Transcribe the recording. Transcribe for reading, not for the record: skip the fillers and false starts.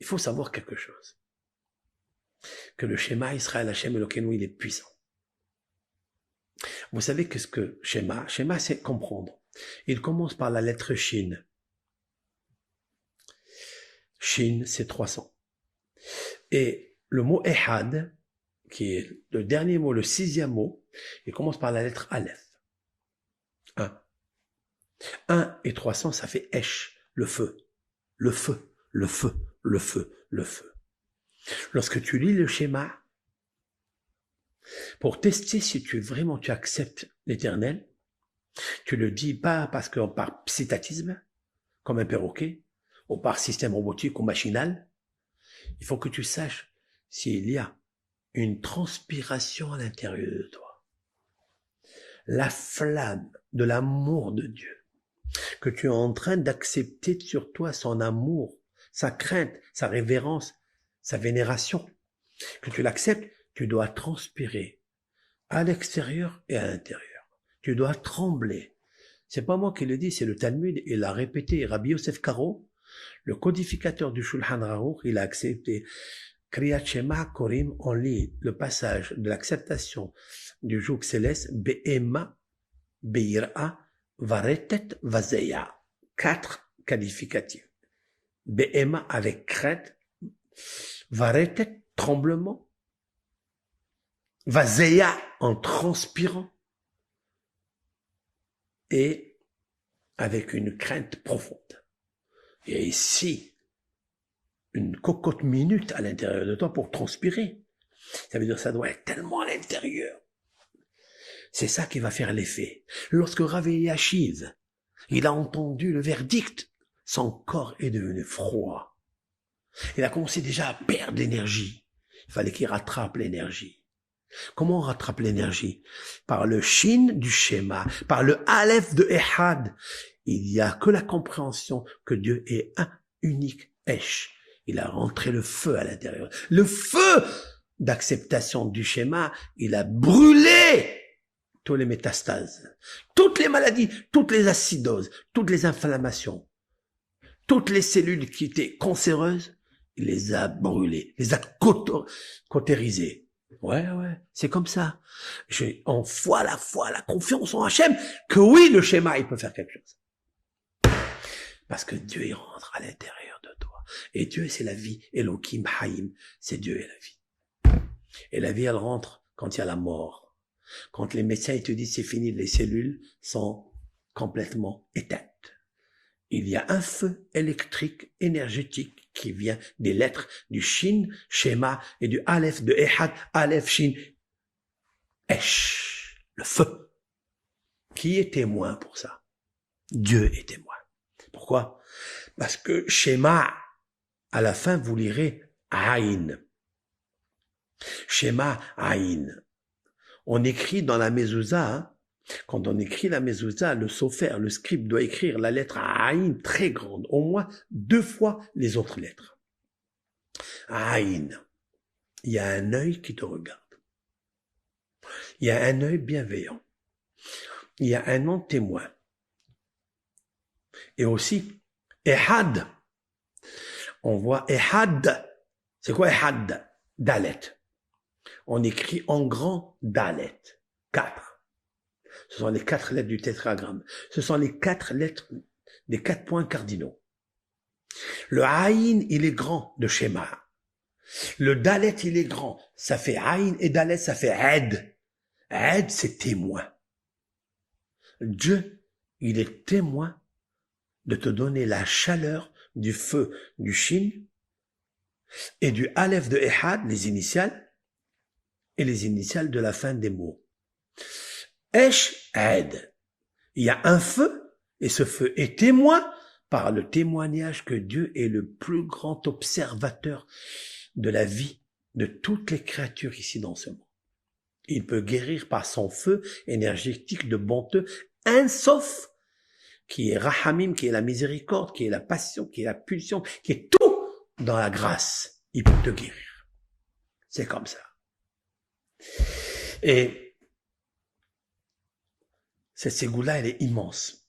Il faut savoir quelque chose. Que le schéma Israël Hashem Elokeinu, il est puissant. Vous savez que ce que schéma, c'est comprendre. Il commence par la lettre Shin. Shin, c'est 300. Et le mot Ehad, qui est le dernier mot, le 6e mot, il commence par la lettre Aleph. 1. 1 et 300, ça fait Esh, le feu. Le feu, le feu, le feu, le feu. Lorsque tu lis le schéma, pour tester si tu acceptes l'éternel, tu le dis pas parce que par citatisme, comme un perroquet, ou par système robotique ou machinal. Il faut que tu saches s'il y a une transpiration à l'intérieur de toi. La flamme de l'amour de Dieu, que tu es en train d'accepter sur toi son amour, sa crainte, sa révérence, sa vénération, que tu l'acceptes, tu dois transpirer à l'extérieur et à l'intérieur. Tu dois trembler. C'est pas moi qui le dis, c'est le Talmud, il l'a répété. Rabbi Yosef Karo, le codificateur du Shulchan Aruch, il a accepté. Kriyat Shema Korim, on lit le passage de l'acceptation du joug céleste, Be'ema, Be'ira, Varetet, Vazeya. 4 qualificatifs. Be'ema avec crainte, Varetet, tremblement, Vazeya en transpirant, et avec une crainte profonde. Il y a ici une cocotte minute à l'intérieur de toi pour transpirer. Ça veut dire que ça doit être tellement à l'intérieur. C'est ça qui va faire l'effet. Lorsque Rav Yashiv, il a entendu le verdict, son corps est devenu froid. Il a commencé déjà à perdre l'énergie. Il fallait qu'il rattrape l'énergie. Comment on rattrape l'énergie? Par le shin du schéma, par le aleph de Ehad. Il n'y a que la compréhension que Dieu est un unique Esh. Il a rentré le feu à l'intérieur. Le feu d'acceptation du schéma, il a brûlé toutes les métastases, toutes les maladies, toutes les acidoses, toutes les inflammations, toutes les cellules qui étaient cancéreuses, il les a brûlées, les a cautérisées. Ouais, c'est comme ça. J'ai en foi, la confiance en Hachem, que oui, le schéma, il peut faire quelque chose. Parce que Dieu, il rentre à l'intérieur de toi. Et Dieu, c'est la vie. Elohim Haïm, c'est Dieu et la vie. Et la vie, elle rentre quand il y a la mort. Quand les médecins, ils te disent c'est fini, les cellules sont complètement éteintes. Il y a un feu électrique, énergétique, qui vient des lettres du Shin, Shema, et du Aleph de Ehad, Aleph, Shin, Esh, le feu. Qui est témoin pour ça? Dieu est témoin. Pourquoi? Parce que Shema, à la fin, vous lirez Aïn. Shema, Aïn. On écrit dans la mezouza, quand on écrit la mezouza, le sofer, le scribe doit écrire la lettre Aïn très grande, au moins 2 fois les autres lettres. Aïn. Il y a un œil qui te regarde. Il y a un œil bienveillant. Il y a un nom témoin. Et aussi, Ehad. On voit Ehad. C'est quoi Ehad? Dalet. On écrit en grand Dalet. 4. Ce sont les 4 lettres du tétragramme. Ce sont les 4 lettres des 4 points cardinaux. Le Aïn, il est grand de Shema. Le Dalet, il est grand. Ça fait Aïn et Dalet, ça fait Ed. Ed, c'est témoin. Dieu, il est témoin de te donner la chaleur du feu du Shin et du Aleph de Ehad, les initiales, et les initiales de la fin des mots. Esh, Ed. Il y a un feu, et ce feu est témoin par le témoignage que Dieu est le plus grand observateur de la vie de toutes les créatures ici dans ce monde. Il peut guérir par son feu énergétique de bonté, sauf qui est Rahamim, qui est la miséricorde, qui est la passion, qui est la pulsion, qui est tout dans la grâce. Il peut te guérir. C'est comme ça. Et cette ségoula, elle est immense.